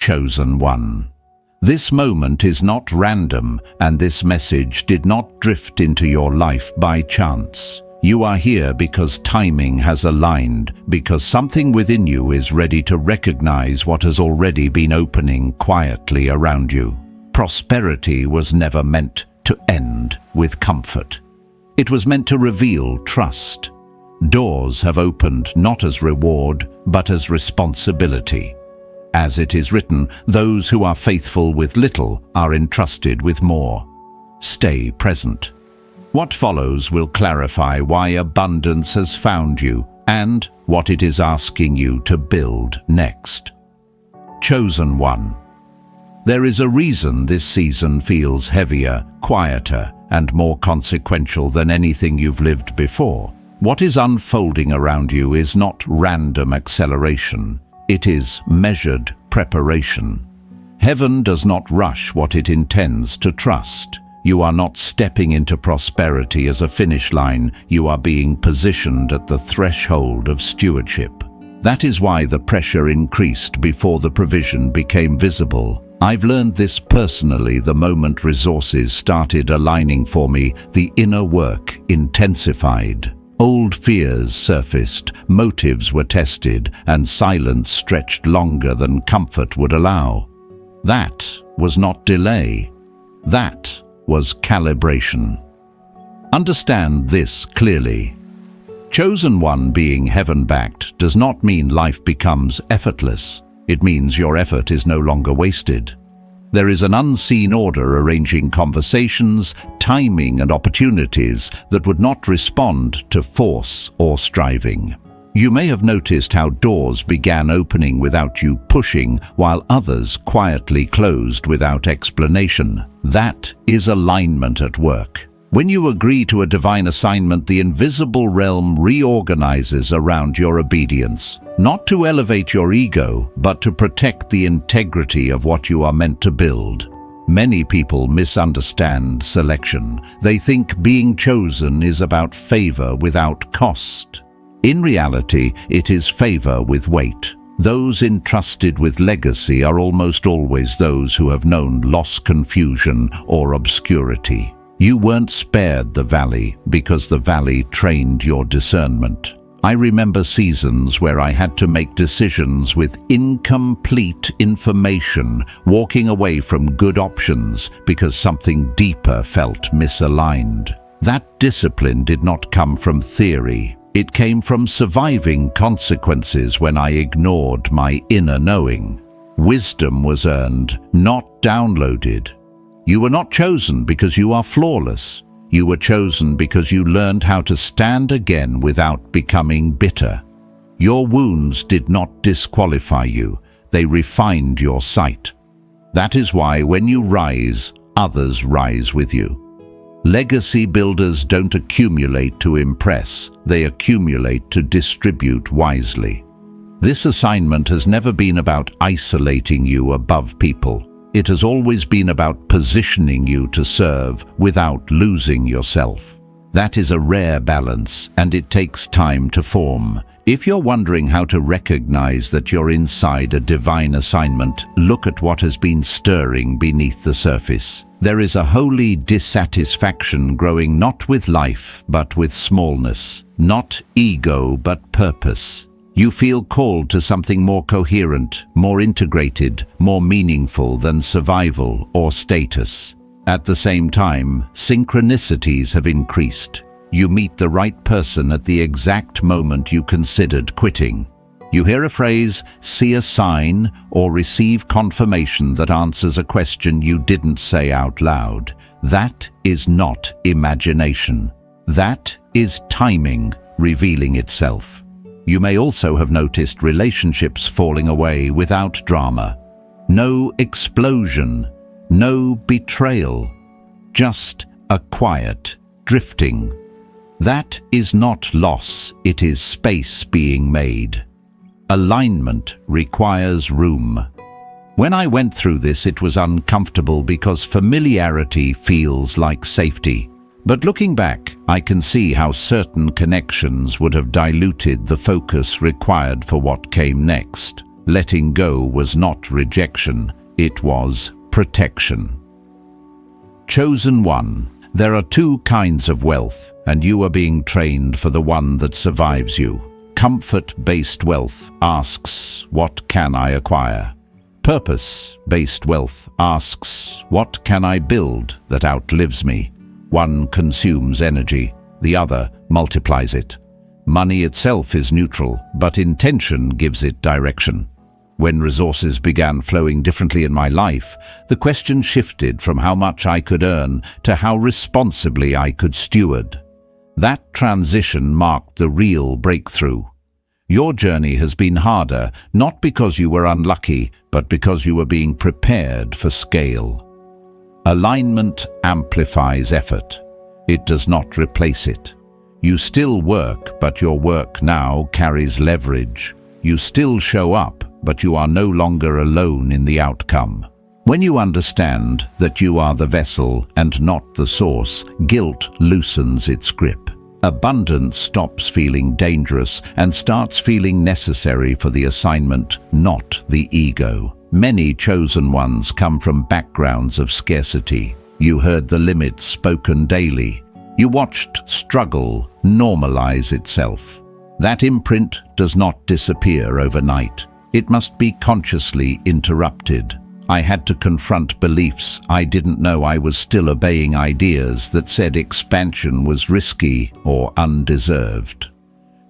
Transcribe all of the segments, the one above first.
Chosen one. This moment is not random, and this message did not drift into your life by chance. You are here because timing has aligned, because something within you is ready to recognize what has already been opening quietly around you. Prosperity was never meant to end with comfort. It was meant to reveal trust. Doors have opened not as reward, but as responsibility. As it is written, those who are faithful with little are entrusted with more. Stay present. What follows will clarify why abundance has found you and what it is asking you to build next. Chosen one. There is a reason this season feels heavier, quieter, and more consequential than anything you've lived before. What is unfolding around you is not random acceleration. It is measured preparation. Heaven does not rush what it intends to trust. You are not stepping into prosperity as a finish line. You are being positioned at the threshold of stewardship. That is why the pressure increased before the provision became visible. I've learned this personally the moment resources started aligning for me. The inner work intensified. Old fears surfaced, motives were tested, and silence stretched longer than comfort would allow. That was not delay. That was calibration. Understand this clearly. Chosen one being heaven-backed does not mean life becomes effortless. It means your effort is no longer wasted. There is an unseen order arranging conversations, timing, and opportunities that would not respond to force or striving. You may have noticed how doors began opening without you pushing, while others quietly closed without explanation. That is alignment at work. When you agree to a divine assignment, the invisible realm reorganizes around your obedience, not to elevate your ego, but to protect the integrity of what you are meant to build. Many people misunderstand selection. They think being chosen is about favor without cost. In reality, it is favor with weight. Those entrusted with legacy are almost always those who have known loss, confusion, or obscurity. You weren't spared the valley because the valley trained your discernment. I remember seasons where I had to make decisions with incomplete information, walking away from good options because something deeper felt misaligned. That discipline did not come from theory. It came from surviving consequences when I ignored my inner knowing. Wisdom was earned, not downloaded. You were not chosen because you are flawless. You were chosen because you learned how to stand again without becoming bitter. Your wounds did not disqualify you. They refined your sight. That is why when you rise, others rise with you. Legacy builders don't accumulate to impress. They accumulate to distribute wisely. This assignment has never been about isolating you above people. It has always been about positioning you to serve without losing yourself. That is a rare balance, and it takes time to form. If you're wondering how to recognize that you're inside a divine assignment, look at what has been stirring beneath the surface. There is a holy dissatisfaction growing not with life, but with smallness. Not ego, but purpose. You feel called to something more coherent, more integrated, more meaningful than survival or status. At the same time, synchronicities have increased. You meet the right person at the exact moment you considered quitting. You hear a phrase, see a sign, or receive confirmation that answers a question you didn't say out loud. That is not imagination. That is timing revealing itself. You may also have noticed relationships falling away without drama. No explosion, no betrayal, just a quiet drifting. That is not loss, it is space being made. Alignment requires room. When I went through this, it was uncomfortable because familiarity feels like safety. But looking back, I can see how certain connections would have diluted the focus required for what came next. Letting go was not rejection, it was protection. Chosen one. There are two kinds of wealth, and you are being trained for the one that survives you. Comfort-based wealth asks, what can I acquire? Purpose-based wealth asks, what can I build that outlives me? One consumes energy, the other multiplies it. Money itself is neutral, but intention gives it direction. When resources began flowing differently in my life, the question shifted from how much I could earn to how responsibly I could steward. That transition marked the real breakthrough. Your journey has been harder, not because you were unlucky, but because you were being prepared for scale. Alignment amplifies effort. It does not replace it. You still work, but your work now carries leverage. You still show up, but you are no longer alone in the outcome. When you understand that you are the vessel and not the source, guilt loosens its grip. Abundance stops feeling dangerous and starts feeling necessary for the assignment, not the ego. Many chosen ones come from backgrounds of scarcity. You heard the limits spoken daily. You watched struggle normalize itself. That imprint does not disappear overnight. It must be consciously interrupted. I had to confront beliefs I didn't know I was still obeying, ideas that said expansion was risky or undeserved.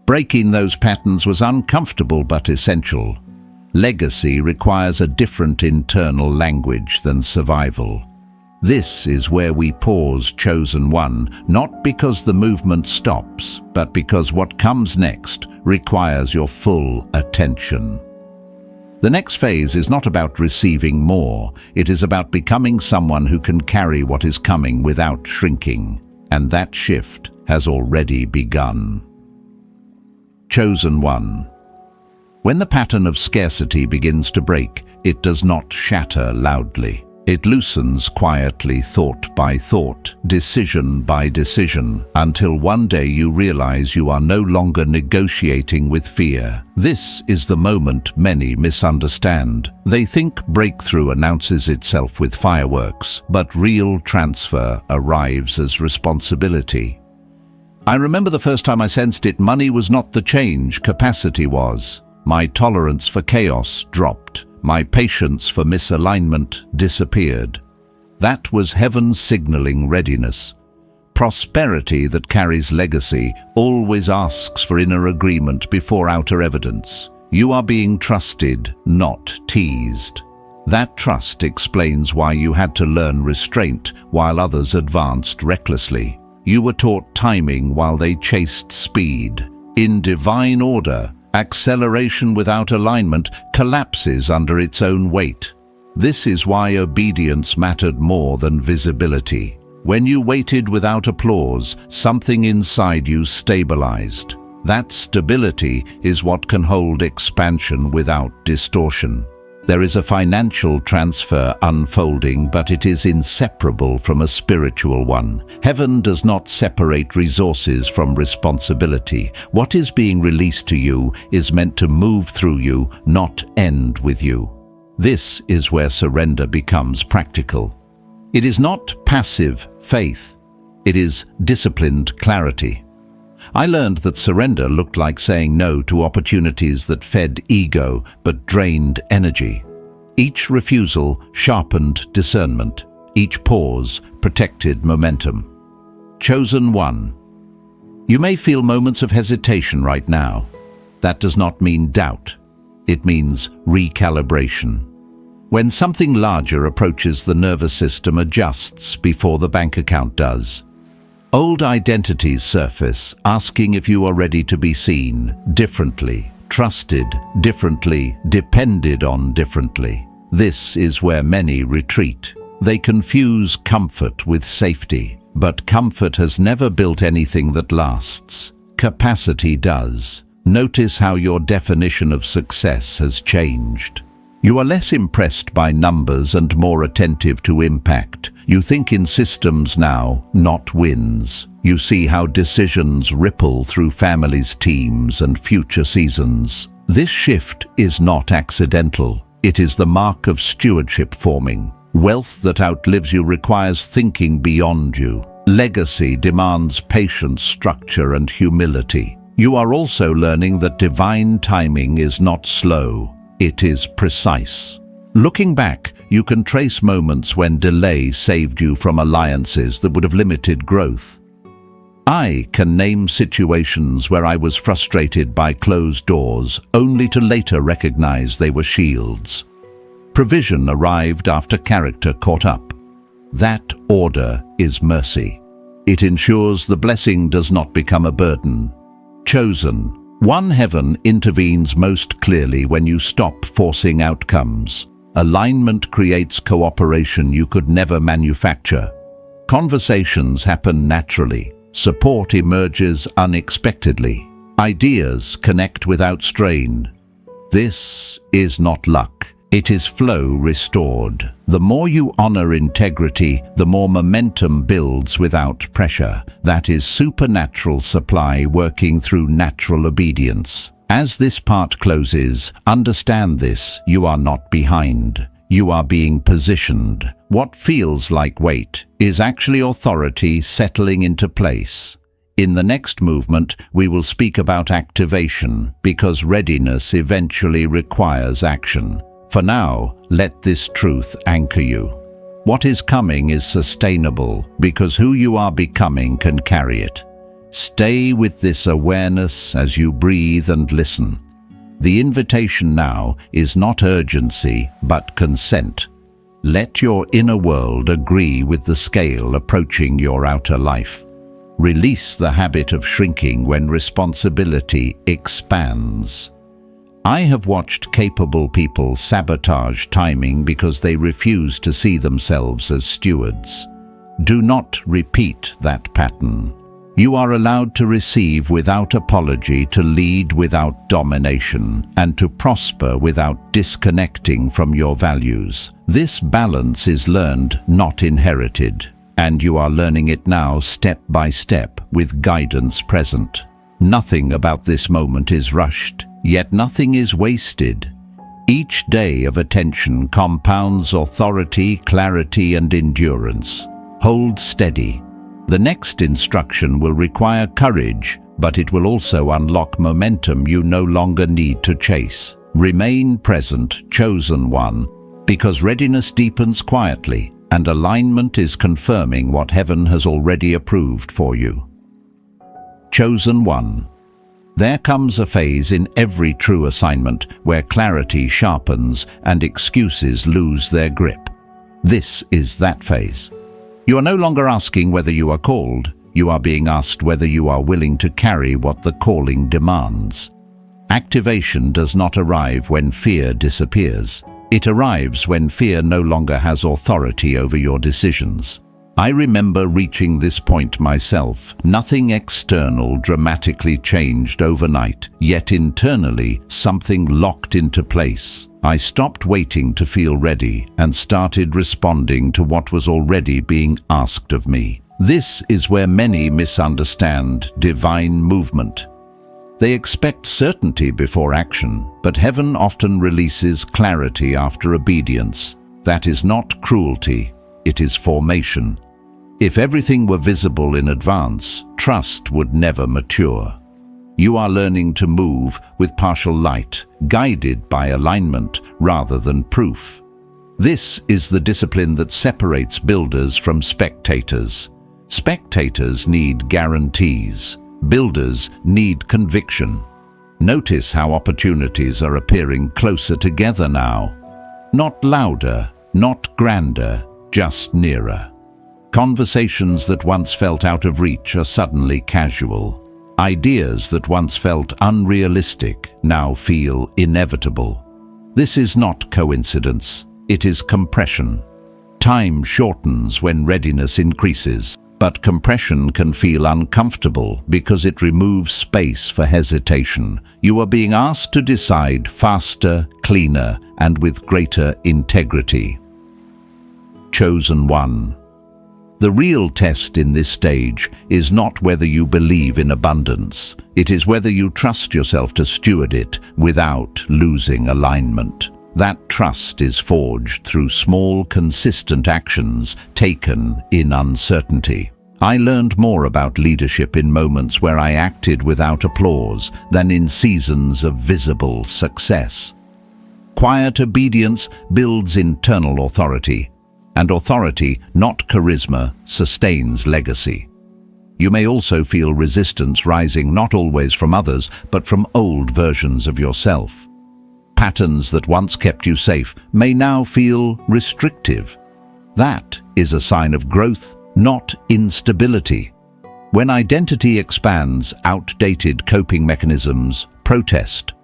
Breaking those patterns was uncomfortable but essential. Legacy requires a different internal language than survival. This is where we pause, chosen one, not because the movement stops, but because what comes next requires your full attention. The next phase is not about receiving more, it is about becoming someone who can carry what is coming without shrinking, and that shift has already begun. Chosen one. When the pattern of scarcity begins to break, it does not shatter loudly. It loosens quietly, thought by thought, decision by decision, until one day you realize you are no longer negotiating with fear. This is the moment many misunderstand. They think breakthrough announces itself with fireworks, but real transfer arrives as responsibility. I remember the first time I sensed it. Money was not the change, capacity was. My tolerance for chaos dropped. My patience for misalignment disappeared. That was heaven signaling readiness. Prosperity that carries legacy always asks for inner agreement before outer evidence. You are being trusted, not teased. That trust explains why you had to learn restraint while others advanced recklessly. You were taught timing while they chased speed. In divine order, acceleration without alignment collapses under its own weight. This is why obedience mattered more than visibility. When you waited without applause, something inside you stabilized. That stability is what can hold expansion without distortion. There is a financial transfer unfolding, but it is inseparable from a spiritual one. Heaven does not separate resources from responsibility. What is being released to you is meant to move through you, not end with you. This is where surrender becomes practical. It is not passive faith. It is disciplined clarity. I learned that surrender looked like saying no to opportunities that fed ego but drained energy. Each refusal sharpened discernment. Each pause protected momentum. Chosen one. You may feel moments of hesitation right now. That does not mean doubt. It means recalibration. When something larger approaches, the nervous system adjusts before the bank account does. Old identities surface, asking if you are ready to be seen differently, trusted differently, depended on differently. This is where many retreat. They confuse comfort with safety, but comfort has never built anything that lasts. Capacity does. Notice how your definition of success has changed. You are less impressed by numbers and more attentive to impact. You think in systems now, not wins. You see how decisions ripple through families, teams, and future seasons. This shift is not accidental. It is the mark of stewardship forming. Wealth that outlives you requires thinking beyond you. Legacy demands patience, structure, and humility. You are also learning that divine timing is not slow, it is precise. Looking back, you can trace moments when delay saved you from alliances that would have limited growth. I can name situations where I was frustrated by closed doors, only to later recognize they were shields. Provision arrived after character caught up. That order is mercy. It ensures the blessing does not become a burden. Chosen. One heaven intervenes most clearly when you stop forcing outcomes. Alignment creates cooperation you could never manufacture. Conversations happen naturally. Support emerges unexpectedly. Ideas connect without strain. This is not luck. It is flow restored. The more you honor integrity, the more momentum builds without pressure. That is supernatural supply working through natural obedience. As this part closes, understand this: you are not behind. You are being positioned. What feels like weight is actually authority settling into place. In the next movement, we will speak about activation, because readiness eventually requires action. For now, let this truth anchor you. What is coming is sustainable, because who you are becoming can carry it. Stay with this awareness as you breathe and listen. The invitation now is not urgency, but consent. Let your inner world agree with the scale approaching your outer life. Release the habit of shrinking when responsibility expands. I have watched capable people sabotage timing because they refuse to see themselves as stewards. Do not repeat that pattern. You are allowed to receive without apology, to lead without domination, and to prosper without disconnecting from your values. This balance is learned, not inherited, and you are learning it now step by step with guidance present. Nothing about this moment is rushed. Yet nothing is wasted. Each day of attention compounds authority, clarity, and endurance. Hold steady. The next instruction will require courage, but it will also unlock momentum you no longer need to chase. Remain present, chosen one, because readiness deepens quietly, and alignment is confirming what heaven has already approved for you. Chosen one. There comes a phase in every true assignment where clarity sharpens and excuses lose their grip. This is that phase. You are no longer asking whether you are called. You are being asked whether you are willing to carry what the calling demands. Activation does not arrive when fear disappears. It arrives when fear no longer has authority over your decisions. I remember reaching this point myself. Nothing external dramatically changed overnight, yet internally something locked into place. I stopped waiting to feel ready and started responding to what was already being asked of me. This is where many misunderstand divine movement. They expect certainty before action, but heaven often releases clarity after obedience. That is not cruelty, it is formation. If everything were visible in advance, trust would never mature. You are learning to move with partial light, guided by alignment rather than proof. This is the discipline that separates builders from spectators. Spectators need guarantees. Builders need conviction. Notice how opportunities are appearing closer together now. Not louder, not grander, just nearer. Conversations that once felt out of reach are suddenly casual. Ideas that once felt unrealistic now feel inevitable. This is not coincidence, it is compression. Time shortens when readiness increases, but compression can feel uncomfortable because it removes space for hesitation. You are being asked to decide faster, cleaner, and with greater integrity. Chosen one. The real test in this stage is not whether you believe in abundance. It is whether you trust yourself to steward it without losing alignment. That trust is forged through small, consistent actions taken in uncertainty. I learned more about leadership in moments where I acted without applause than in seasons of visible success. Quiet obedience builds internal authority, and authority, not charisma, sustains legacy. You may also feel resistance rising not always from others, but from old versions of yourself. Patterns that once kept you safe may now feel restrictive. That is a sign of growth, not instability. When identity expands, outdated coping mechanisms protest.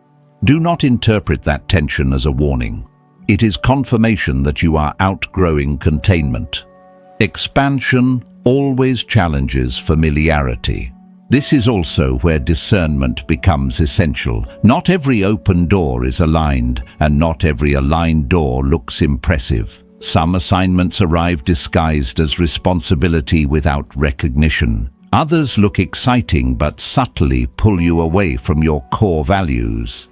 Do not interpret that tension as a warning. It is confirmation that you are outgrowing containment. Expansion always challenges familiarity. This is also where discernment becomes essential. Not every open door is aligned, and not every aligned door looks impressive. Some assignments arrive disguised as responsibility without recognition. Others look exciting but subtly pull you away from your core values.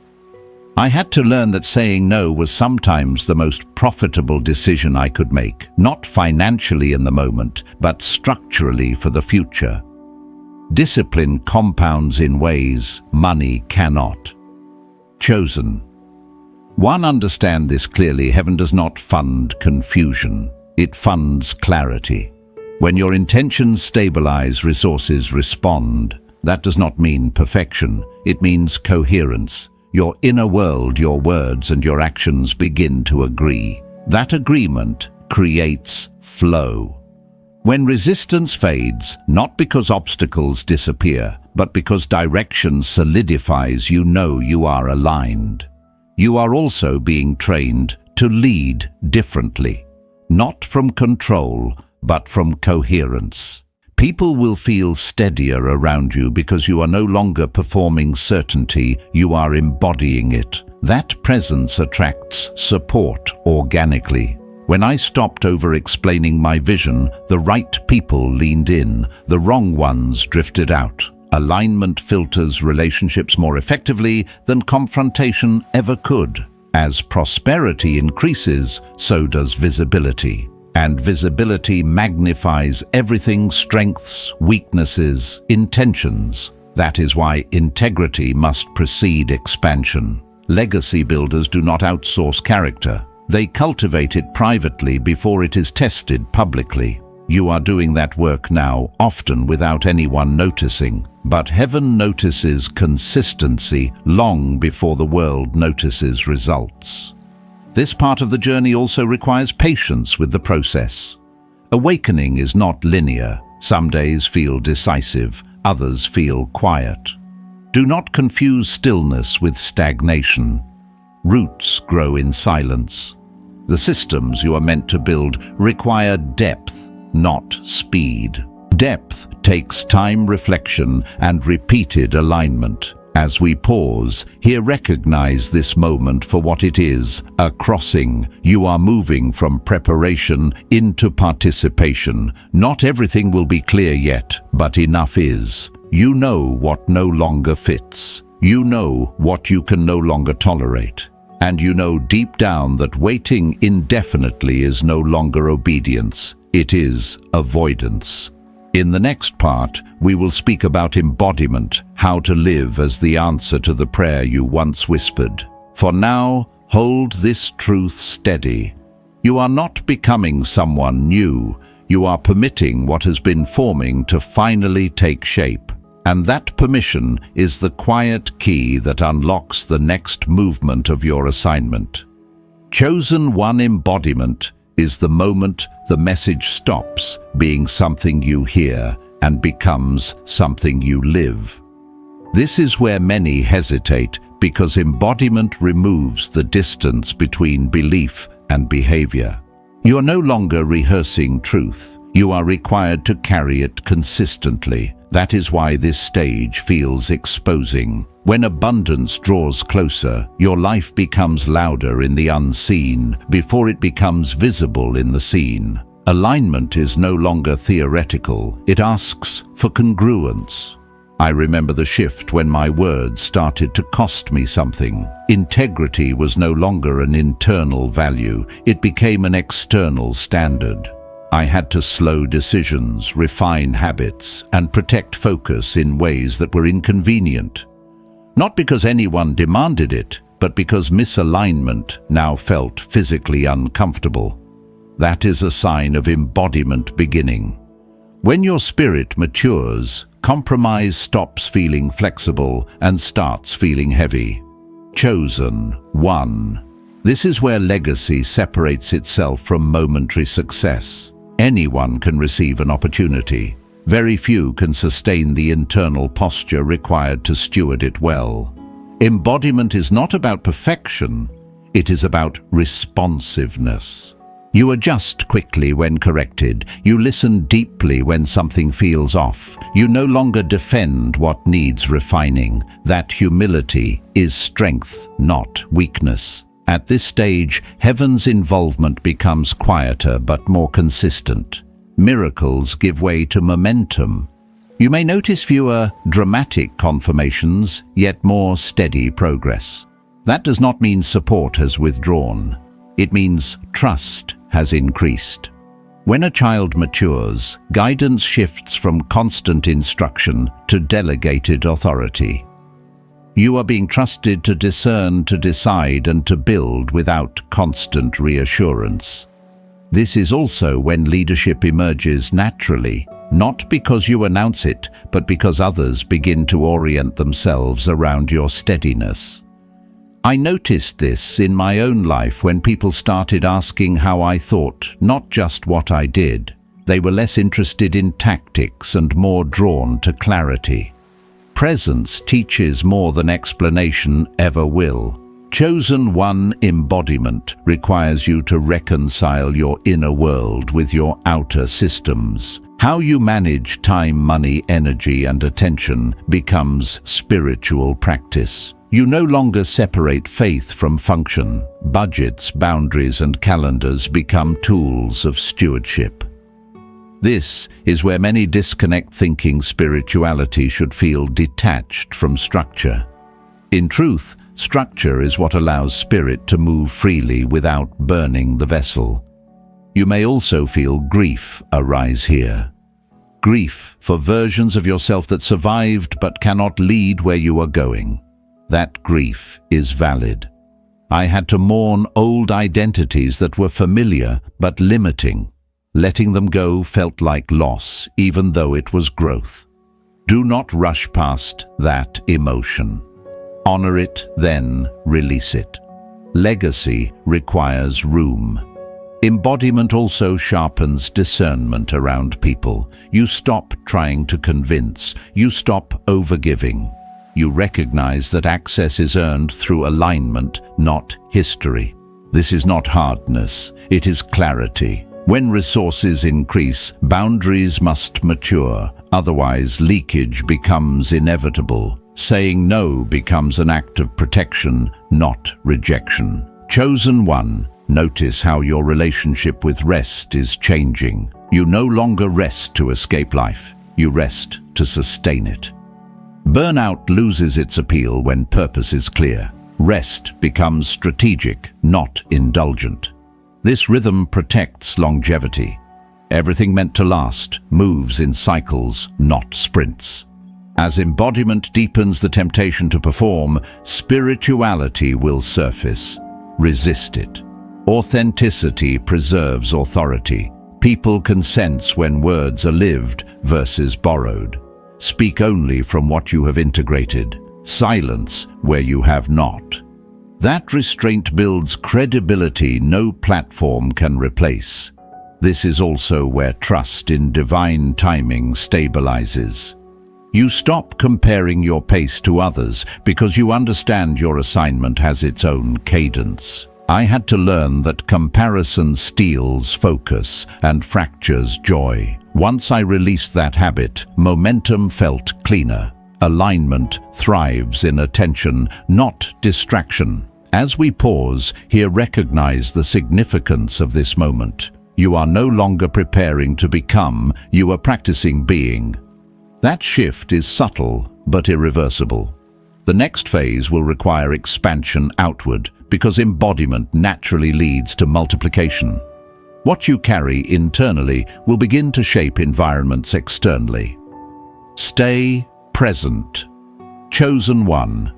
I had to learn that saying no was sometimes the most profitable decision I could make, not financially in the moment, but structurally for the future. Discipline compounds in ways money cannot. Chosen. One, understand this clearly: heaven does not fund confusion. It funds clarity. When your intentions stabilize, resources respond. That does not mean perfection. It means coherence. Your inner world, your words, and your actions begin to agree. That agreement creates flow. When resistance fades, not because obstacles disappear, but because direction solidifies, you know you are aligned. You are also being trained to lead differently, not from control, but from coherence. People will feel steadier around you because you are no longer performing certainty, you are embodying it. That presence attracts support organically. When I stopped over-explaining my vision, the right people leaned in, the wrong ones drifted out. Alignment filters relationships more effectively than confrontation ever could. As prosperity increases, so does visibility. And visibility magnifies everything: strengths, weaknesses, intentions. That is why integrity must precede expansion. Legacy builders do not outsource character. They cultivate it privately before it is tested publicly. You are doing that work now, often without anyone noticing. But heaven notices consistency long before the world notices results. This part of the journey also requires patience with the process. Awakening is not linear. Some days feel decisive, others feel quiet. Do not confuse stillness with stagnation. Roots grow in silence. The systems you are meant to build require depth, not speed. Depth takes time, reflection, and repeated alignment. As we pause, here recognize this moment for what it is, a crossing. You are moving from preparation into participation. Not everything will be clear yet, but enough is. You know what no longer fits. You know what you can no longer tolerate. And you know deep down that waiting indefinitely is no longer obedience. It is avoidance. In the next part, we will speak about embodiment, how to live as the answer to the prayer you once whispered. For now, hold this truth steady. You are not becoming someone new. You are permitting what has been forming to finally take shape. And that permission is the quiet key that unlocks the next movement of your assignment. Chosen one embodiment is the moment the message stops being something you hear and becomes something you live. This is where many hesitate, because embodiment removes the distance between belief and behavior. You are no longer rehearsing truth. You are required to carry it consistently. That is why this stage feels exposing. When abundance draws closer, your life becomes louder in the unseen before it becomes visible in the seen. Alignment is no longer theoretical, it asks for congruence. I remember the shift when my words started to cost me something. Integrity was no longer an internal value, it became an external standard. I had to slow decisions, refine habits, and protect focus in ways that were inconvenient. Not because anyone demanded it, but because misalignment now felt physically uncomfortable. That is a sign of embodiment beginning. When your spirit matures, compromise stops feeling flexible and starts feeling heavy. Chosen one. This is where legacy separates itself from momentary success. Anyone can receive an opportunity. Very few can sustain the internal posture required to steward it well. Embodiment is not about perfection, it is about responsiveness. You adjust quickly when corrected. You listen deeply when something feels off. You no longer defend what needs refining. That humility is strength, not weakness. At this stage, heaven's involvement becomes quieter but more consistent. Miracles give way to momentum. You may notice fewer dramatic confirmations, yet more steady progress. That does not mean support has withdrawn. It means trust has increased. When a child matures, guidance shifts from constant instruction to delegated authority. You are being trusted to discern, to decide, and to build without constant reassurance. This is also when leadership emerges naturally, not because you announce it, but because others begin to orient themselves around your steadiness. I noticed this in my own life when people started asking how I thought, not just what I did. They were less interested in tactics and more drawn to clarity. Presence teaches more than explanation ever will. Chosen one embodiment requires you to reconcile your inner world with your outer systems. How you manage time, money, energy, and attention becomes spiritual practice. You no longer separate faith from function. Budgets, boundaries, and calendars become tools of stewardship. This is where many disconnect, thinking spirituality should feel detached from structure. In truth, structure is what allows spirit to move freely without burning the vessel. You may also feel grief arise here. Grief for versions of yourself that survived but cannot lead where you are going. That grief is valid. I had to mourn old identities that were familiar but limiting. Letting them go felt like loss, even though it was growth. Do not rush past that emotion. Honor it, then release it. Legacy requires room. Embodiment also sharpens discernment around people. You stop trying to convince. You stop overgiving. You recognize that access is earned through alignment, not history. This is not hardness, it is clarity. When resources increase, boundaries must mature, otherwise leakage becomes inevitable. Saying no becomes an act of protection, not rejection. Chosen one, notice how your relationship with rest is changing. You no longer rest to escape life, you rest to sustain it. Burnout loses its appeal when purpose is clear. Rest becomes strategic, not indulgent. This rhythm protects longevity. Everything meant to last moves in cycles, not sprints. As embodiment deepens the temptation to perform, spirituality will surface. Resist it. Authenticity preserves authority. People can sense when words are lived versus borrowed. Speak only from what you have integrated. Silence where you have not. That restraint builds credibility no platform can replace. This is also where trust in divine timing stabilizes. You stop comparing your pace to others because you understand your assignment has its own cadence. I had to learn that comparison steals focus and fractures joy. Once I released that habit, momentum felt cleaner. Alignment thrives in attention, not distraction. As we pause, here recognize the significance of this moment. You are no longer preparing to become, you are practicing being. That shift is subtle but irreversible. The next phase will require expansion outward because embodiment naturally leads to multiplication. What you carry internally will begin to shape environments externally. Stay present. Chosen one.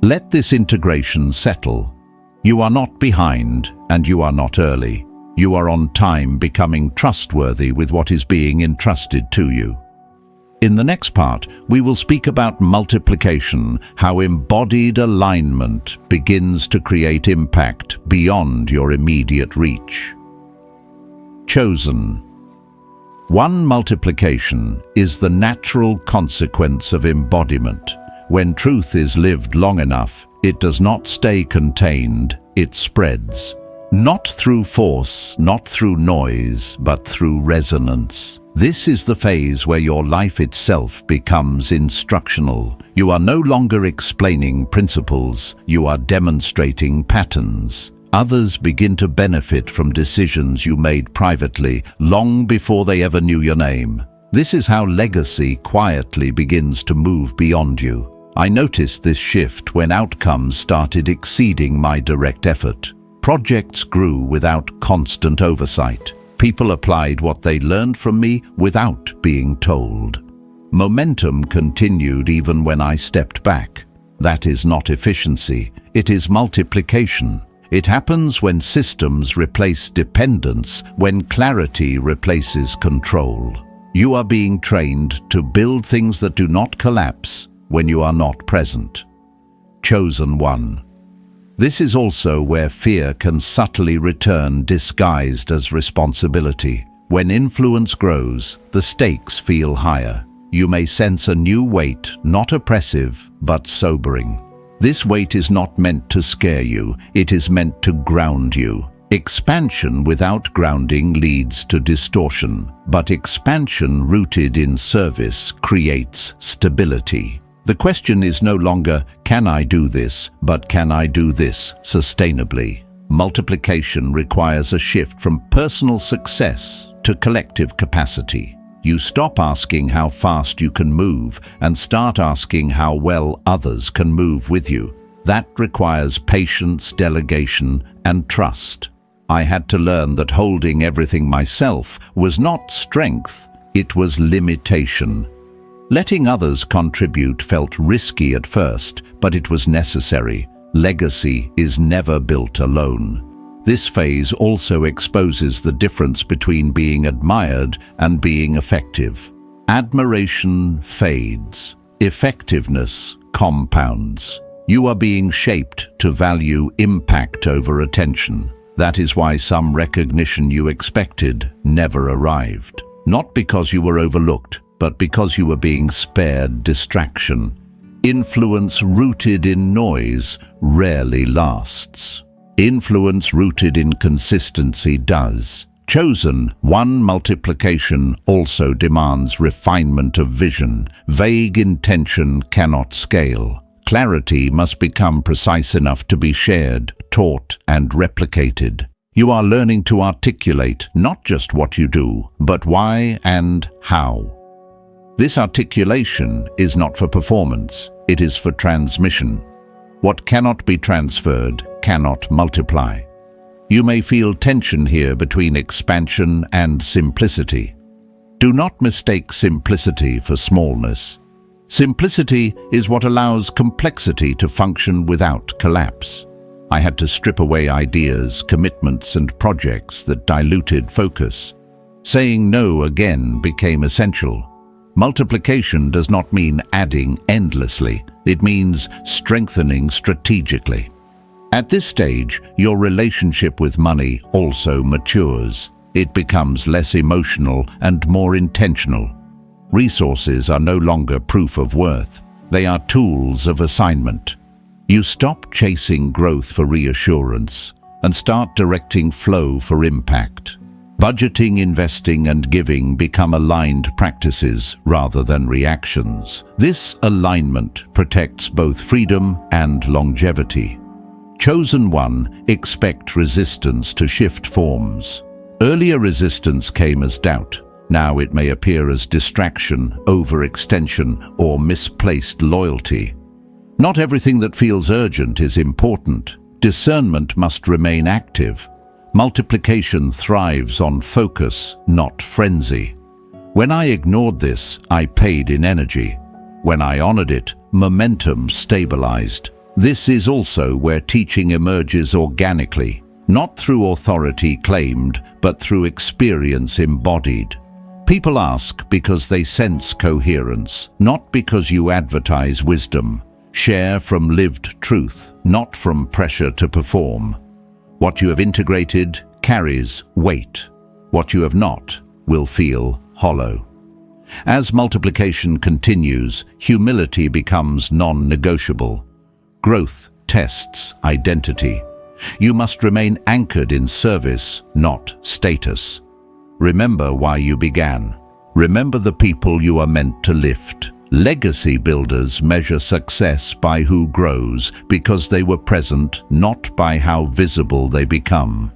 Let this integration settle. You are not behind and you are not early. You are on time, becoming trustworthy with what is being entrusted to you. In the next part, we will speak about multiplication, how embodied alignment begins to create impact beyond your immediate reach. Chosen. One, multiplication is the natural consequence of embodiment. When truth is lived long enough, it does not stay contained, it spreads. Not through force, not through noise, but through resonance. This is the phase where your life itself becomes instructional. You are no longer explaining principles, you are demonstrating patterns. Others begin to benefit from decisions you made privately, long before they ever knew your name. This is how legacy quietly begins to move beyond you. I noticed this shift when outcomes started exceeding my direct effort. Projects grew without constant oversight. People applied what they learned from me without being told. Momentum continued even when I stepped back. That is not efficiency, it is multiplication. It happens when systems replace dependence, when clarity replaces control. You are being trained to build things that do not collapse when you are not present. Chosen one. This is also where fear can subtly return disguised as responsibility. When influence grows, the stakes feel higher. You may sense a new weight, not oppressive, but sobering. This weight is not meant to scare you, it is meant to ground you. Expansion without grounding leads to distortion, but expansion rooted in service creates stability. The question is no longer, can I do this, but can I do this sustainably? Multiplication requires a shift from personal success to collective capacity. You stop asking how fast you can move and start asking how well others can move with you. That requires patience, delegation, and trust. I had to learn that holding everything myself was not strength, it was limitation. Letting others contribute felt risky at first, but it was necessary. Legacy is never built alone. This phase also exposes the difference between being admired and being effective. Admiration fades. Effectiveness compounds. You are being shaped to value impact over attention. That is why some recognition you expected never arrived. Not because you were overlooked, but because you were being spared distraction. Influence rooted in noise rarely lasts. Influence rooted in consistency does. Chosen one, multiplication also demands refinement of vision. Vague intention cannot scale. Clarity must become precise enough to be shared, taught, and replicated. You are learning to articulate not just what you do, but why and how. This articulation is not for performance, it is for transmission. What cannot be transferred cannot multiply. You may feel tension here between expansion and simplicity. Do not mistake simplicity for smallness. Simplicity is what allows complexity to function without collapse. I had to strip away ideas, commitments, and projects that diluted focus. Saying no again became essential. Multiplication does not mean adding endlessly, it means strengthening strategically. At this stage, your relationship with money also matures. It becomes less emotional and more intentional. Resources are no longer proof of worth, they are tools of assignment. You stop chasing growth for reassurance and start directing flow for impact. Budgeting, investing, and giving become aligned practices rather than reactions. This alignment protects both freedom and longevity. Chosen one, expect resistance to shift forms. Earlier resistance came as doubt. Now it may appear as distraction, overextension, or misplaced loyalty. Not everything that feels urgent is important. Discernment must remain active. Multiplication thrives on focus, not frenzy. When I ignored this, I paid in energy. When I honored it, momentum stabilized. This is also where teaching emerges organically, not through authority claimed, but through experience embodied. People ask because they sense coherence, not because you advertise wisdom. Share from lived truth, not from pressure to perform. What you have integrated carries weight. What you have not will feel hollow. As multiplication continues, humility becomes non-negotiable. Growth tests identity. You must remain anchored in service, not status. Remember why you began. Remember the people you are meant to lift. Legacy builders measure success by who grows because they were present, not by how visible they become.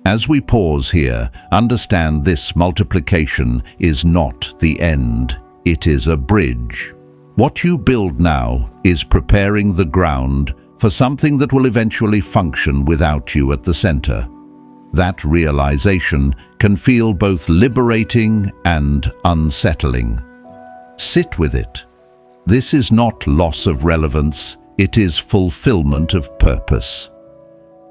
As we pause here, understand this: multiplication is not the end. It is a bridge. What you build now is preparing the ground for something that will eventually function without you at the center. That realization can feel both liberating and unsettling. Sit with it. This is not loss of relevance, it is fulfillment of purpose.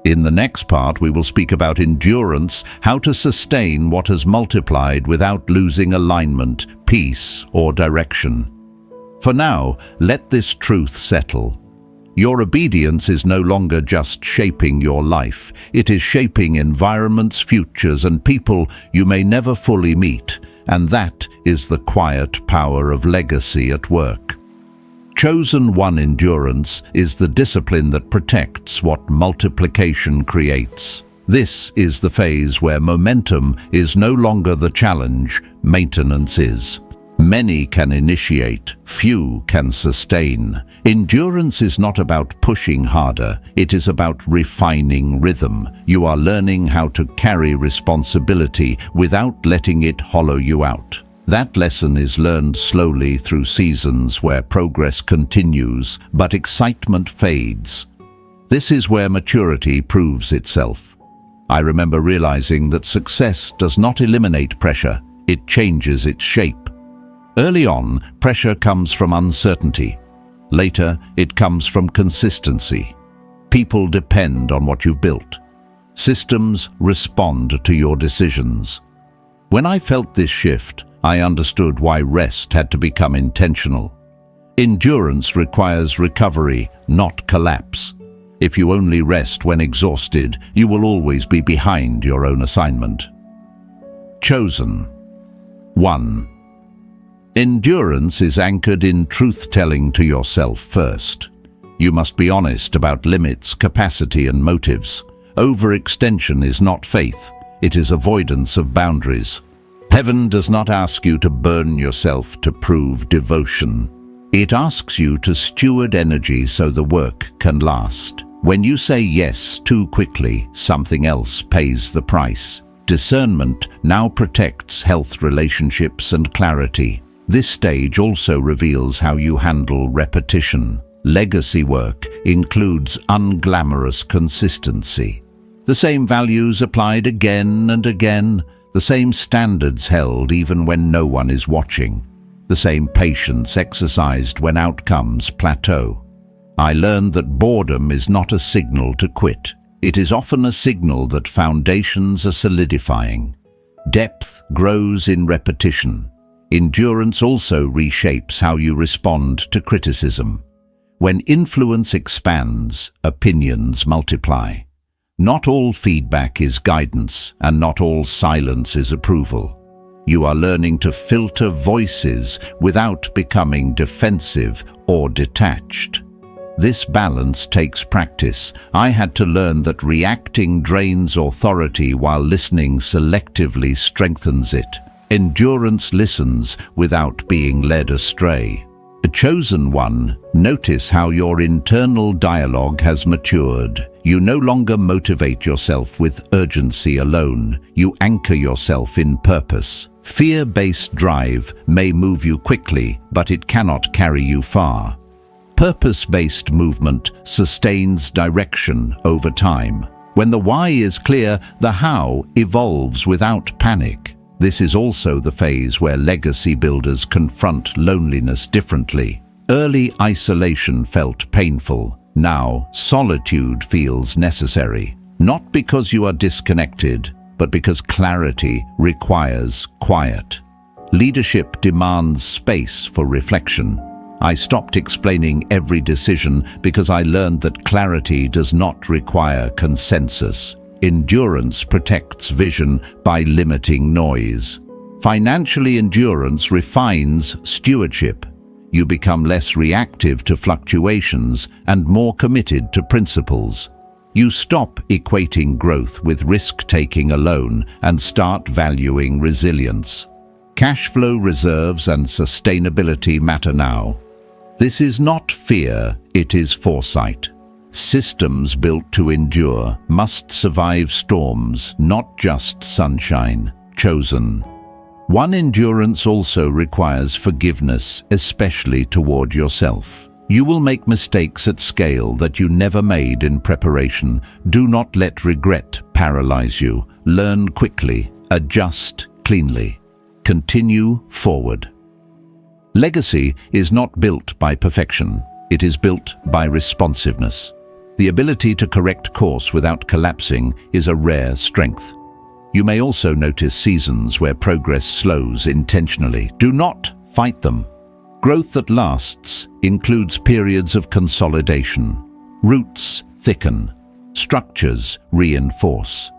In the next part, we will speak about endurance, how to sustain what has multiplied without losing alignment, peace, or direction. For now, let this truth settle. Your obedience is no longer just shaping your life, it is shaping environments, futures, and people you may never fully meet, and that is the quiet power of legacy at work. Chosen one endurance is the discipline that protects what multiplication creates. This is the phase where momentum is no longer the challenge, maintenance is. Many can initiate, few can sustain. Endurance is not about pushing harder, it is about refining rhythm. You are learning how to carry responsibility without letting it hollow you out. That lesson is learned slowly through seasons where progress continues, but excitement fades. This is where maturity proves itself. I remember realizing that success does not eliminate pressure, it changes its shape. Early on, pressure comes from uncertainty. Later, it comes from consistency. People depend on what you've built. Systems respond to your decisions. When I felt this shift, I understood why rest had to become intentional. Endurance requires recovery, not collapse. If you only rest when exhausted, you will always be behind your own assignment. Chosen. 1. Endurance is anchored in truth-telling to yourself first. You must be honest about limits, capacity, and motives. Overextension is not faith, it is avoidance of boundaries. Heaven does not ask you to burn yourself to prove devotion. It asks you to steward energy so the work can last. When you say yes too quickly, something else pays the price. Discernment now protects health, relationships, and clarity. This stage also reveals how you handle repetition. Legacy work includes unglamorous consistency. The same values applied again and again, the same standards held even when no one is watching, the same patience exercised when outcomes plateau. I learned that boredom is not a signal to quit. It is often a signal that foundations are solidifying. Depth grows in repetition. Endurance also reshapes how you respond to criticism. When influence expands, opinions multiply. Not all feedback is guidance, and not all silence is approval. You are learning to filter voices without becoming defensive or detached. This balance takes practice. I had to learn that reacting drains authority while listening selectively strengthens it. Endurance listens without being led astray. A chosen one, notice how your internal dialogue has matured. You no longer motivate yourself with urgency alone. You anchor yourself in purpose. Fear-based drive may move you quickly, but it cannot carry you far. Purpose-based movement sustains direction over time. When the why is clear, the how evolves without panic. This is also the phase where legacy builders confront loneliness differently. Early isolation felt painful. Now, solitude feels necessary. Not because you are disconnected, but because clarity requires quiet. Leadership demands space for reflection. I stopped explaining every decision because I learned that clarity does not require consensus. Endurance protects vision by limiting noise. Financially, endurance refines stewardship. You become less reactive to fluctuations and more committed to principles. You stop equating growth with risk-taking alone and start valuing resilience. Cash flow reserves and sustainability matter now. This is not fear, it is foresight. Systems built to endure must survive storms, not just sunshine. Chosen. One, endurance also requires forgiveness, especially toward yourself. You will make mistakes at scale that you never made in preparation. Do not let regret paralyze you. Learn quickly, adjust cleanly. Continue forward. Legacy is not built by perfection. It is built by responsiveness. The ability to correct course without collapsing is a rare strength. You may also notice seasons where progress slows intentionally. Do not fight them. Growth that lasts includes periods of consolidation. Roots thicken, structures reinforce.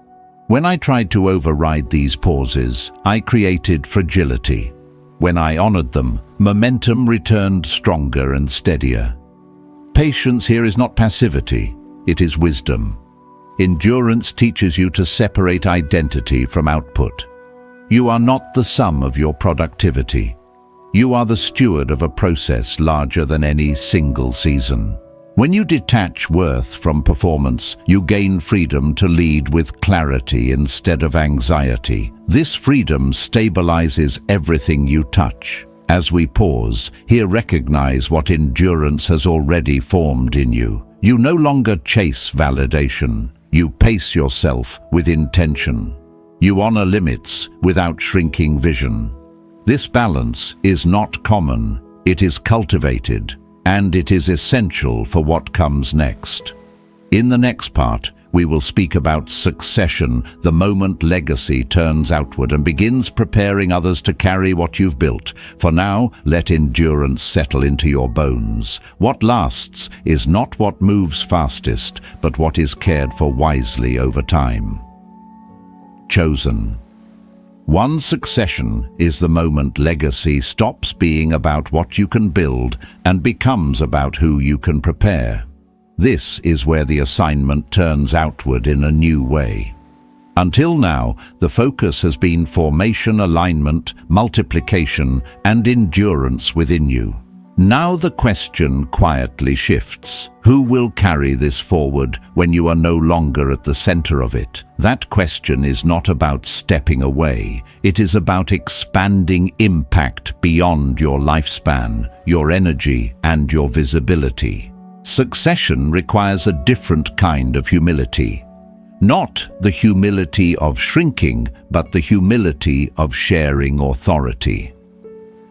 When I tried to override these pauses, I created fragility. When I honored them, momentum returned stronger and steadier. Patience here is not passivity, it is wisdom. Endurance teaches you to separate identity from output. You are not the sum of your productivity. You are the steward of a process larger than any single season. When you detach worth from performance, you gain freedom to lead with clarity instead of anxiety. This freedom stabilizes everything you touch. As we pause, here recognize what endurance has already formed in you. You no longer chase validation. You pace yourself with intention. You honor limits without shrinking vision. This balance is not common, it is cultivated, and it is essential for what comes next. In the next part, we will speak about succession, the moment legacy turns outward and begins preparing others to carry what you've built. For now, let endurance settle into your bones. What lasts is not what moves fastest, but what is cared for wisely over time. Chosen. One, succession is the moment legacy stops being about what you can build and becomes about who you can prepare. This is where the assignment turns outward in a new way. Until now, the focus has been formation, alignment, multiplication, and endurance within you. Now the question quietly shifts. Who will carry this forward when you are no longer at the center of it? That question is not about stepping away. It is about expanding impact beyond your lifespan, your energy, and your visibility. Succession requires a different kind of humility. Not the humility of shrinking, but the humility of sharing authority.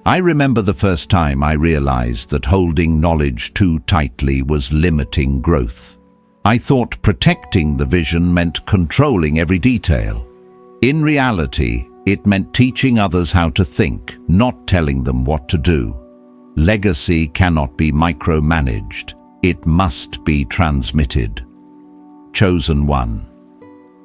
I remember the first time I realized that holding knowledge too tightly was limiting growth. I thought protecting the vision meant controlling every detail. In reality, it meant teaching others how to think, not telling them what to do. Legacy cannot be micromanaged. It must be transmitted. Chosen one.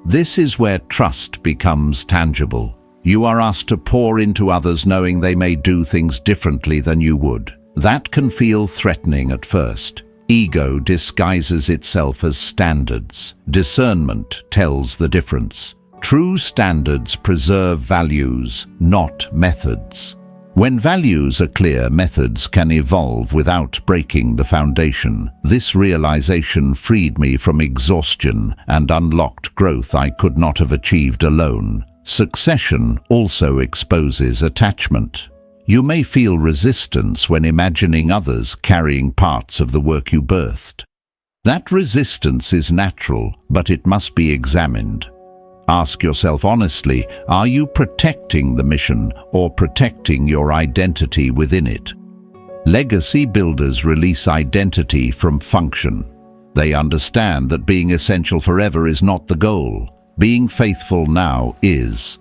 This is where trust becomes tangible. You are asked to pour into others knowing they may do things differently than you would. That can feel threatening at first. Ego disguises itself as standards. Discernment tells the difference. True standards preserve values, not methods. When values are clear, methods can evolve without breaking the foundation. This realization freed me from exhaustion and unlocked growth I could not have achieved alone. Succession also exposes attachment. You may feel resistance when imagining others carrying parts of the work you birthed. That resistance is natural, but it must be examined. Ask yourself honestly, are you protecting the mission or protecting your identity within it? Legacy builders release identity from function. They understand that being essential forever is not the goal. Being faithful now is.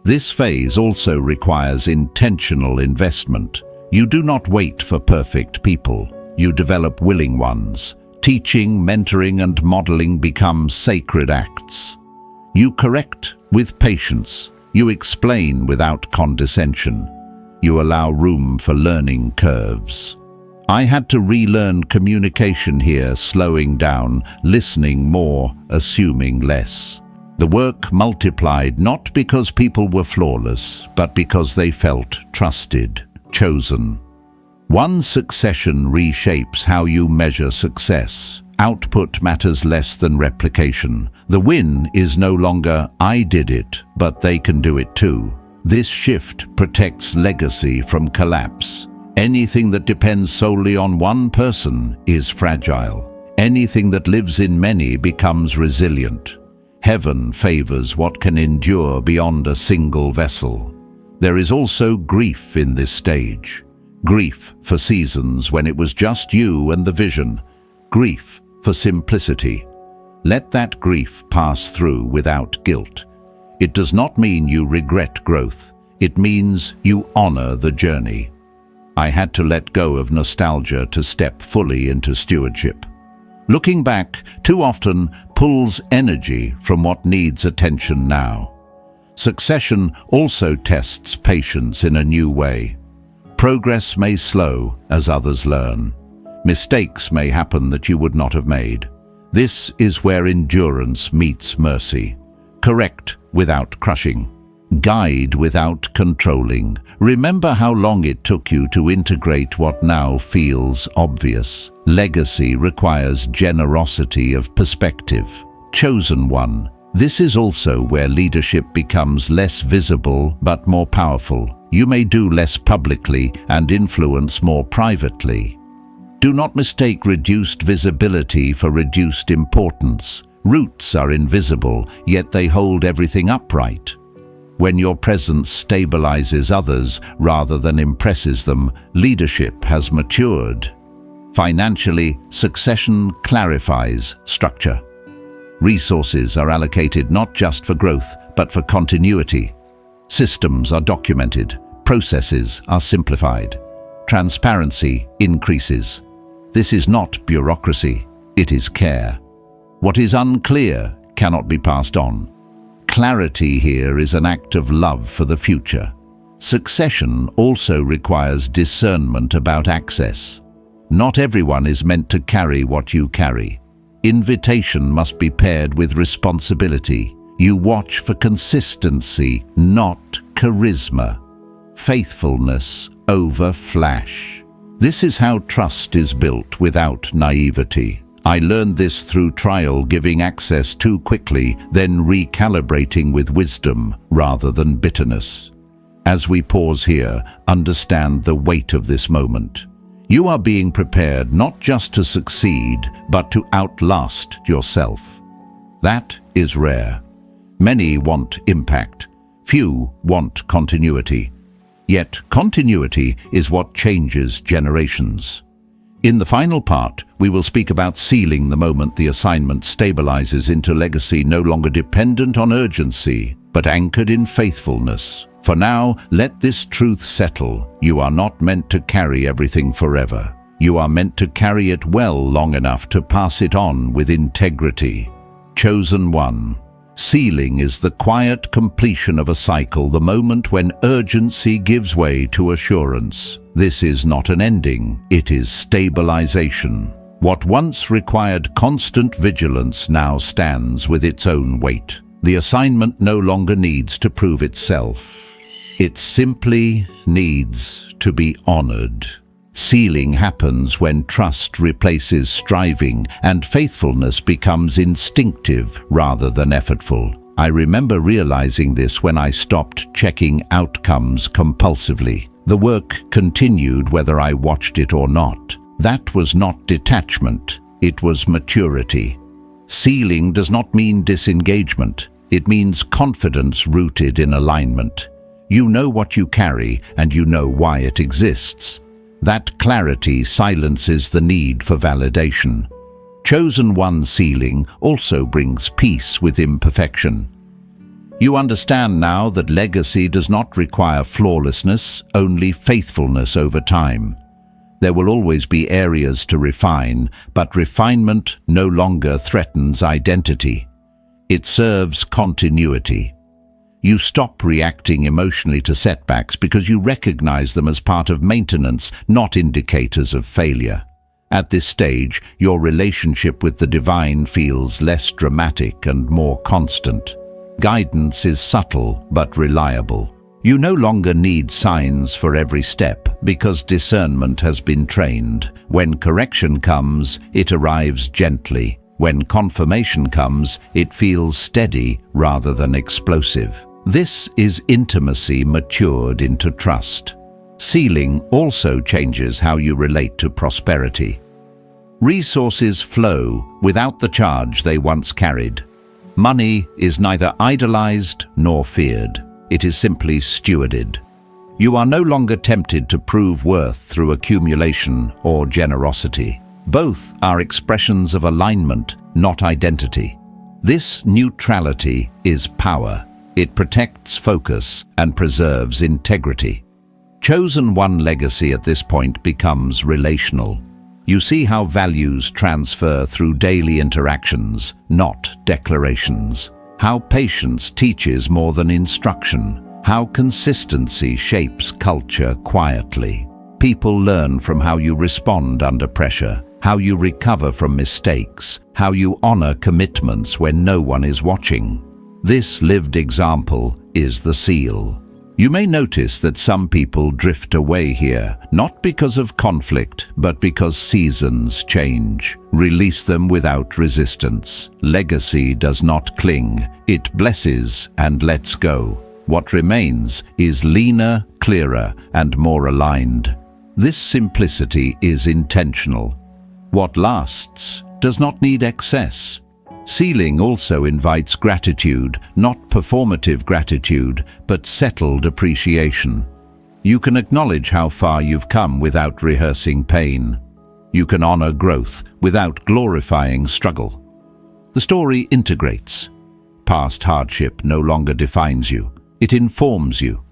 This phase also requires intentional investment. You do not wait for perfect people. You develop willing ones. Teaching, mentoring, and modeling become sacred acts. You correct with patience. You explain without condescension. You allow room for learning curves. I had to relearn communication here, slowing down, listening more, assuming less. The work multiplied not because people were flawless, but because they felt trusted, chosen. One succession reshapes how you measure success. Output matters less than replication. The win is no longer, I did it, but they can do it too. This shift protects legacy from collapse. Anything that depends solely on one person is fragile. Anything that lives in many becomes resilient. Heaven favors what can endure beyond a single vessel. There is also grief in this stage. Grief for seasons when it was just you and the vision. Grief for simplicity. Let that grief pass through without guilt. It does not mean you regret growth. It means you honor the journey. I had to let go of nostalgia to step fully into stewardship. Looking back too often pulls energy from what needs attention now. Succession also tests patience in a new way. Progress may slow as others learn. Mistakes may happen that you would not have made. This is where endurance meets mercy. Correct without crushing. Guide without controlling. Remember how long it took you to integrate what now feels obvious. Legacy requires generosity of perspective. Chosen one. This is also where leadership becomes less visible but more powerful. You may do less publicly and influence more privately. Do not mistake reduced visibility for reduced importance. Roots are invisible, yet they hold everything upright. When your presence stabilizes others rather than impresses them, leadership has matured. Financially, succession clarifies structure. Resources are allocated not just for growth, but for continuity. Systems are documented. Processes are simplified. Transparency increases. This is not bureaucracy, it is care. What is unclear cannot be passed on. Clarity here is an act of love for the future. Succession also requires discernment about access. Not everyone is meant to carry what you carry. Invitation must be paired with responsibility. You watch for consistency, not charisma. Faithfulness over flash. This is how trust is built without naivety. I learned this through trial, giving access too quickly, then recalibrating with wisdom rather than bitterness. As we pause here, understand the weight of this moment. You are being prepared not just to succeed, but to outlast yourself. That is rare. Many want impact. Few want continuity. Yet continuity is what changes generations. In the final part, we will speak about sealing the moment the assignment stabilizes into legacy no longer dependent on urgency, but anchored in faithfulness. For now, let this truth settle. You are not meant to carry everything forever. You are meant to carry it well long enough to pass it on with integrity. Chosen one. Sealing is the quiet completion of a cycle, the moment when urgency gives way to assurance. This is not an ending, it is stabilization. What once required constant vigilance now stands with its own weight. The assignment no longer needs to prove itself. It simply needs to be honored. Sealing happens when trust replaces striving and faithfulness becomes instinctive rather than effortful. I remember realizing this when I stopped checking outcomes compulsively. The work continued whether I watched it or not. That was not detachment, it was maturity. Sealing does not mean disengagement. It means confidence rooted in alignment. You know what you carry and you know why it exists. That clarity silences the need for validation. Chosen One sealing also brings peace with imperfection. You understand now that legacy does not require flawlessness, only faithfulness over time. There will always be areas to refine, but refinement no longer threatens identity. It serves continuity. You stop reacting emotionally to setbacks because you recognize them as part of maintenance, not indicators of failure. At this stage, your relationship with the divine feels less dramatic and more constant. Guidance is subtle but reliable. You no longer need signs for every step because discernment has been trained. When correction comes, it arrives gently. When confirmation comes, it feels steady rather than explosive. This is intimacy matured into trust. Sealing also changes how you relate to prosperity. Resources flow without the charge they once carried. Money is neither idolized nor feared. It is simply stewarded. You are no longer tempted to prove worth through accumulation or generosity. Both are expressions of alignment, not identity. This neutrality is power. It protects focus and preserves integrity. Chosen One legacy at this point becomes relational. You see how values transfer through daily interactions, not declarations. How patience teaches more than instruction. How consistency shapes culture quietly. People learn from how you respond under pressure, how you recover from mistakes, how you honor commitments when no one is watching. This lived example is the seal. You may notice that some people drift away here, not because of conflict, but because seasons change. Release them without resistance. Legacy does not cling, it blesses and lets go. What remains is leaner, clearer, and more aligned. This simplicity is intentional. What lasts does not need excess. Sealing also invites gratitude, not performative gratitude, but settled appreciation. You can acknowledge how far you've come without rehearsing pain. You can honor growth without glorifying struggle. The story integrates. Past hardship no longer defines you. It informs you.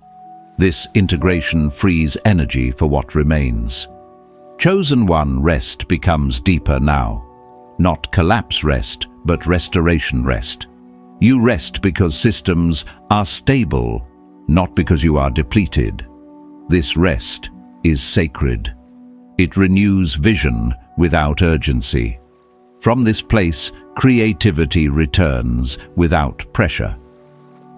This integration frees energy for what remains. Chosen One rest becomes deeper now. Not collapse rest, but restoration rest. You rest because systems are stable, not because you are depleted. This rest is sacred. It renews vision without urgency. From this place, creativity returns without pressure.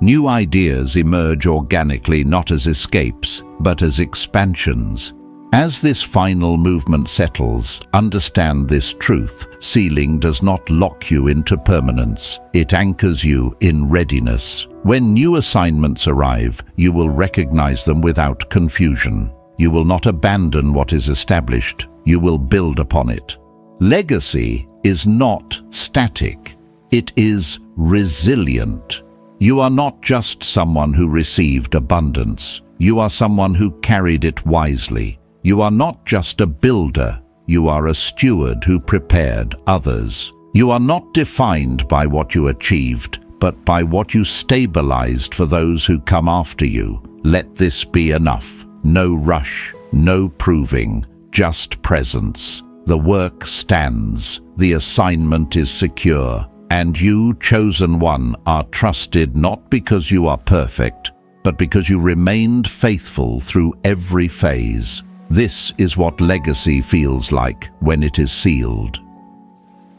New ideas emerge organically, not as escapes, but as expansions. As this final movement settles, understand this truth. Sealing does not lock you into permanence. It anchors you in readiness. When new assignments arrive, you will recognize them without confusion. You will not abandon what is established. You will build upon it. Legacy is not static. It is resilient. You are not just someone who received abundance. You are someone who carried it wisely. You are not just a builder, you are a steward who prepared others. You are not defined by what you achieved, but by what you stabilized for those who come after you. Let this be enough. No rush, no proving, just presence. The work stands, the assignment is secure, and you, Chosen One, are trusted not because you are perfect, but because you remained faithful through every phase. This is what legacy feels like when it is sealed.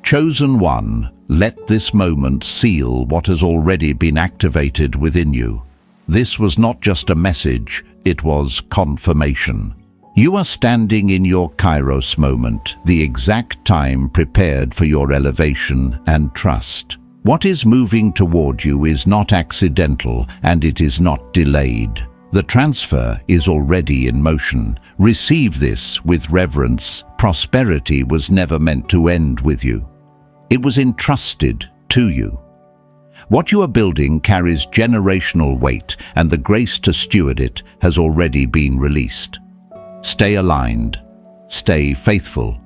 Chosen One, let this moment seal what has already been activated within you. This was not just a message, it was confirmation. You are standing in your Kairos moment, the exact time prepared for your elevation and trust. What is moving toward you is not accidental, and it is not delayed. The transfer is already in motion. Receive this with reverence. Prosperity was never meant to end with you. It was entrusted to you. What you are building carries generational weight, and the grace to steward it has already been released. Stay aligned. Stay faithful.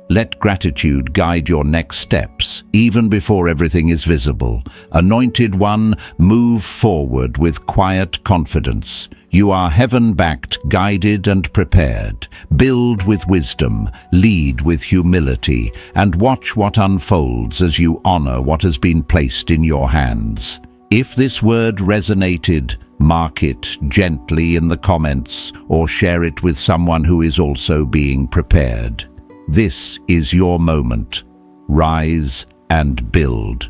Let gratitude guide your next steps, even before everything is visible. Anointed One, move forward with quiet confidence. You are heaven-backed, guided and prepared. Build with wisdom, lead with humility, and watch what unfolds as you honor what has been placed in your hands. If this word resonated, mark it gently in the comments or share it with someone who is also being prepared. This is your moment. Rise and build.